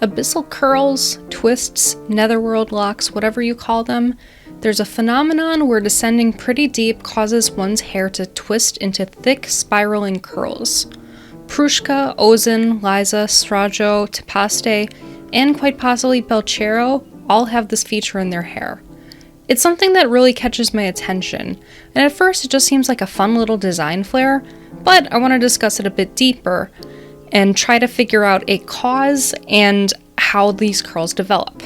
Abyssal curls, twists, netherworld locks, whatever you call them, there's a phenomenon where descending pretty deep causes one's hair to twist into thick, spiraling curls. Prushka, Ozin, Lyza, Strajo, Tepaste, and quite possibly Belchero all have this feature in their hair. It's something that really catches my attention, and at first it just seems like a fun little design flair, but I want to discuss it a bit deeper and try to figure out a cause and how these curls develop.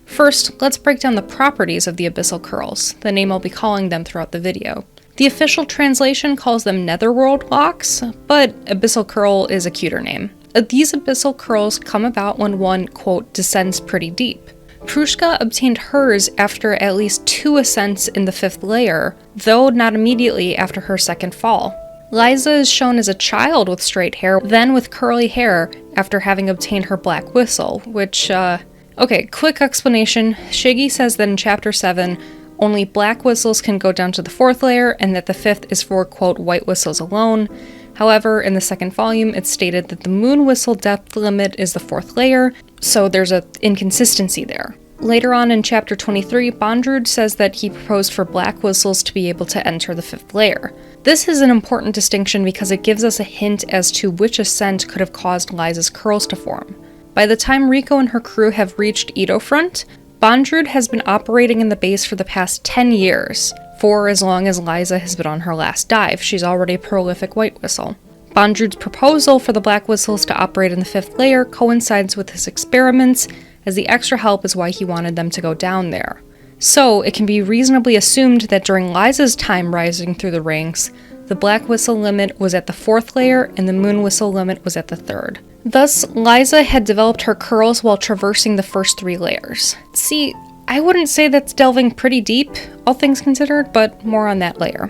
First, let's break down the properties of the abyssal curls, the name I'll be calling them throughout the video. The official translation calls them netherworld locks, but abyssal curl is a cuter name. These abyssal curls come about when one, quote, descends pretty deep. Prushka obtained hers after at least 2 ascents in the 5th layer, though not immediately after her second fall. Lyza is shown as a child with straight hair, then with curly hair after having obtained her black whistle, which, okay, quick explanation. Shiggy says that in Chapter 7, only black whistles can go down to the 4th layer, and that the 5th is for, quote, white whistles alone. However, in the 2nd volume, it's stated that the moon whistle depth limit is the 4th layer, so there's an inconsistency there. Later on in Chapter 23, Bondrewd says that he proposed for black whistles to be able to enter the 5th layer. This is an important distinction because it gives us a hint as to which ascent could have caused Lyza's curls to form. By the time Riko and her crew have reached Edofront, Bondrewd has been operating in the base for the past 10 years. For as long as Lyza has been on her last dive, she's already a prolific white whistle. Bondrewd's proposal for the black whistles to operate in the 5th layer coincides with his experiments, as the extra help is why he wanted them to go down there. So, it can be reasonably assumed that during Lyza's time rising through the ranks, the black whistle limit was at the 4th layer and the moon whistle limit was at the 3rd. Thus, Lyza had developed her curls while traversing the first 3 layers. See, I wouldn't say that's delving pretty deep, all things considered, but more on that later.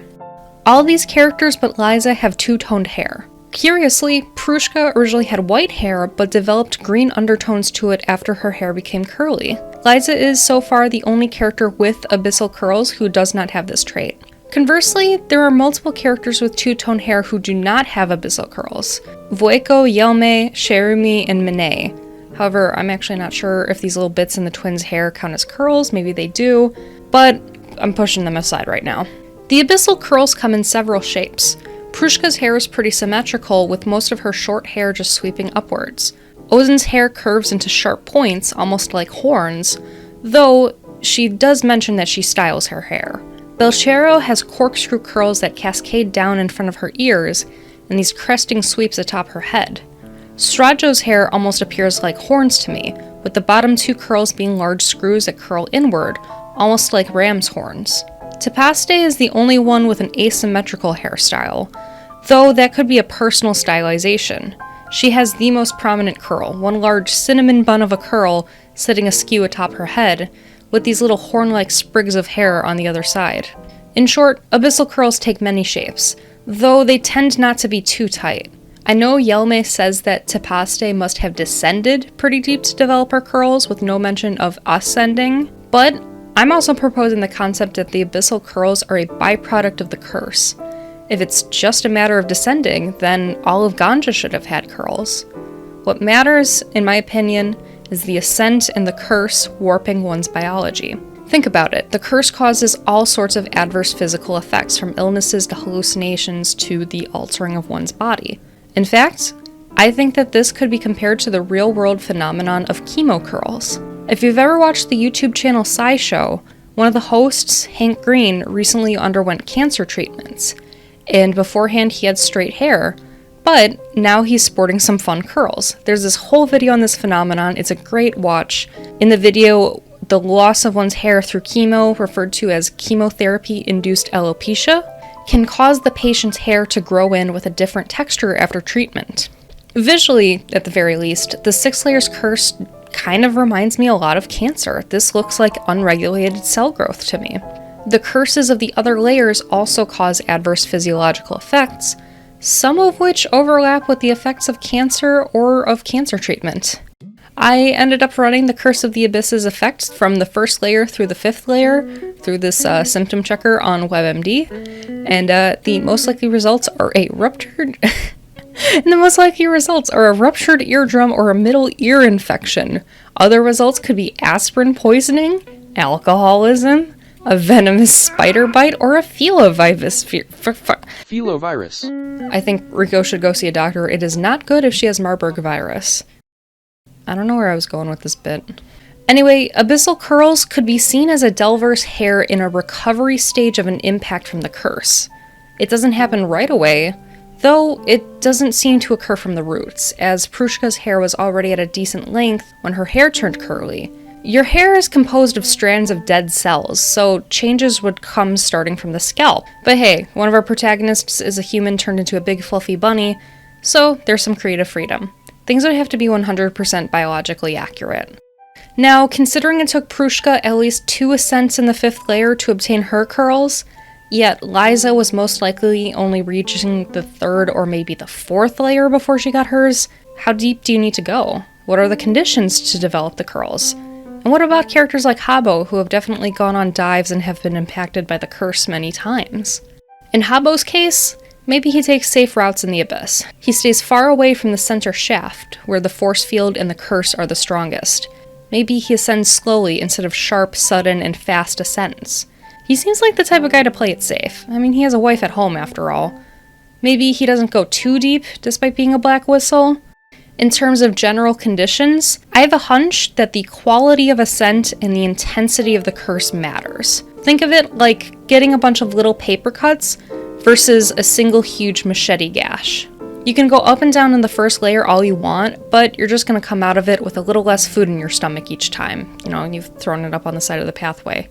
All these characters but Lyza have 2-toned hair. Curiously, Prushka originally had white hair, but developed green undertones to it after her hair became curly. Lyza is, so far, the only character with abyssal curls who does not have this trait. Conversely, there are multiple characters with 2-tone hair who do not have abyssal curls. Vueko, Yelme, Sherumi, and Mine. However, I'm actually not sure if these little bits in the twins' hair count as curls, maybe they do, but I'm pushing them aside right now. The abyssal curls come in several shapes. Prushka's hair is pretty symmetrical, with most of her short hair just sweeping upwards. Ozin's hair curves into sharp points, almost like horns, though she does mention that she styles her hair. Belchero has corkscrew curls that cascade down in front of her ears, and these cresting sweeps atop her head. Strajo's hair almost appears like horns to me, with the bottom 2 curls being large screws that curl inward, almost like ram's horns. Tepaste is the only one with an asymmetrical hairstyle, though that could be a personal stylization. She has the most prominent curl, one large cinnamon bun of a curl sitting askew atop her head, with these little horn-like sprigs of hair on the other side. In short, abyssal curls take many shapes, though they tend not to be too tight. I know Yelme says that Tepaste must have descended pretty deep to develop her curls, with no mention of ascending, but I'm also proposing the concept that the abyssal curls are a byproduct of the curse. If it's just a matter of descending, then all of Ganja should have had curls. What matters, in my opinion, is the ascent and the curse warping one's biology. Think about it, the curse causes all sorts of adverse physical effects, from illnesses to hallucinations to the altering of one's body. In fact, I think that this could be compared to the real-world phenomenon of chemo curls. If you've ever watched the YouTube channel SciShow, one of the hosts, Hank Green, recently underwent cancer treatments, and beforehand he had straight hair, but now he's sporting some fun curls. There's this whole video on this phenomenon, it's a great watch. In the video, the loss of one's hair through chemo, referred to as chemotherapy-induced alopecia, can cause the patient's hair to grow in with a different texture after treatment. Visually, at the very least, the 6 layers curse kind of reminds me a lot of cancer. This looks like unregulated cell growth to me. The curses of the other layers also cause adverse physiological effects, some of which overlap with the effects of cancer or of cancer treatment. I ended up running the Curse of the Abyss's effects from the 1st layer through the 5th layer through this symptom checker on WebMD, and the most likely results are a ruptured And the most likely results are a ruptured eardrum or a middle ear infection. Other results could be aspirin poisoning, alcoholism, a venomous spider bite, or a filovirus. Filovirus. I think Riko should go see a doctor. It is not good if she has Marburg virus. I don't know where I was going with this bit. Anyway, abyssal curls could be seen as a Delver's hair in a recovery stage of an impact from the curse. It doesn't happen right away, though it doesn't seem to occur from the roots, as Prushka's hair was already at a decent length when her hair turned curly. Your hair is composed of strands of dead cells, so changes would come starting from the scalp. But hey, one of our protagonists is a human turned into a big fluffy bunny, so there's some creative freedom. Things would have to be 100% biologically accurate. Now, considering it took Prushka at least 2 ascents in the 5th layer to obtain her curls, yet Lyza was most likely only reaching the 3rd or maybe the 4th layer before she got hers, how deep do you need to go? What are the conditions to develop the curls? And what about characters like Habbo, who have definitely gone on dives and have been impacted by the curse many times? In Habbo's case, maybe he takes safe routes in the abyss. He stays far away from the center shaft, where the force field and the curse are the strongest. Maybe he ascends slowly instead of sharp, sudden, and fast ascents. He seems like the type of guy to play it safe. I mean, he has a wife at home after all. Maybe he doesn't go too deep, despite being a black whistle. In terms of general conditions, I have a hunch that the quality of ascent and the intensity of the curse matters. Think of it like getting a bunch of little paper cuts versus a single huge machete gash. You can go up and down in the 1st layer all you want, but you're just going to come out of it with a little less food in your stomach each time. You know, and you've thrown it up on the side of the pathway.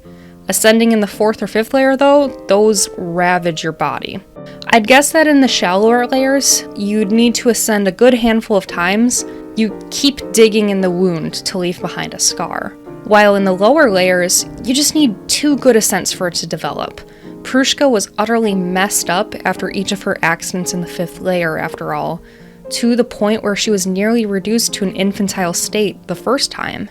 Ascending in the 4th or 5th layer, though, those ravage your body. I'd guess that in the shallower layers, you'd need to ascend a good handful of times. You keep digging in the wound to leave behind a scar. While in the lower layers, you just need 2 good ascents for it to develop. Prushka was utterly messed up after each of her accidents in the 5th layer, after all, to the point where she was nearly reduced to an infantile state the first time.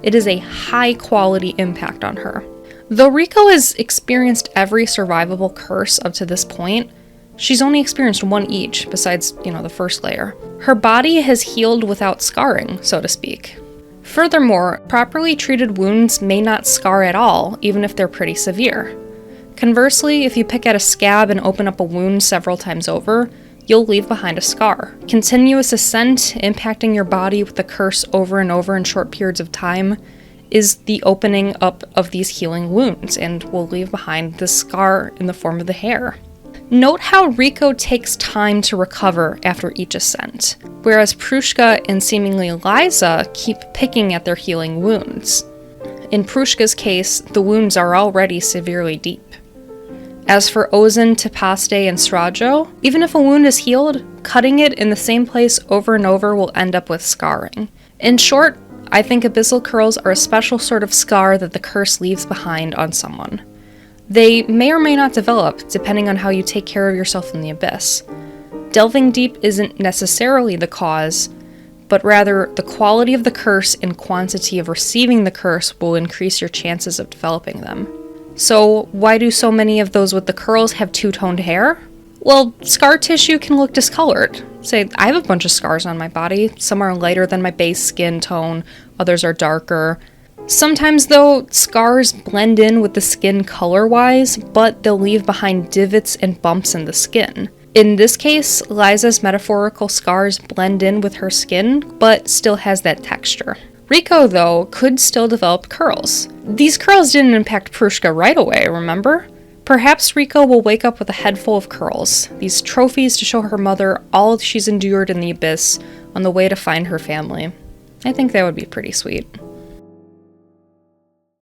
It is a high-quality impact on her. Though Riko has experienced every survivable curse up to this point, she's only experienced 1 each, besides, the 1st layer. Her body has healed without scarring, so to speak. Furthermore, properly treated wounds may not scar at all, even if they're pretty severe. Conversely, if you pick at a scab and open up a wound several times over, you'll leave behind a scar. Continuous ascent, impacting your body with the curse over and over in short periods of time, is the opening up of these healing wounds, and will leave behind the scar in the form of the hair. Note how Riko takes time to recover after each ascent, whereas Prushka and seemingly Lyza keep picking at their healing wounds. In Prushka's case, the wounds are already severely deep. As for Ozan, Tepaste, and Strajo, even if a wound is healed, cutting it in the same place over and over will end up with scarring. In short, I think abyssal curls are a special sort of scar that the curse leaves behind on someone. They may or may not develop, depending on how you take care of yourself in the abyss. Delving deep isn't necessarily the cause, but rather the quality of the curse and quantity of receiving the curse will increase your chances of developing them. So why do so many of those with the curls have two-toned hair? Well, scar tissue can look discolored. Say, I have a bunch of scars on my body. Some are lighter than my base skin tone, others are darker. Sometimes, though, scars blend in with the skin color-wise, but they'll leave behind divots and bumps in the skin. In this case, Lyza's metaphorical scars blend in with her skin, but still has that texture. Riko, though, could still develop curls. These curls didn't impact Prushka right away, remember? Perhaps Riko will wake up with a head full of curls, these trophies to show her mother all she's endured in the abyss on the way to find her family. I think that would be pretty sweet.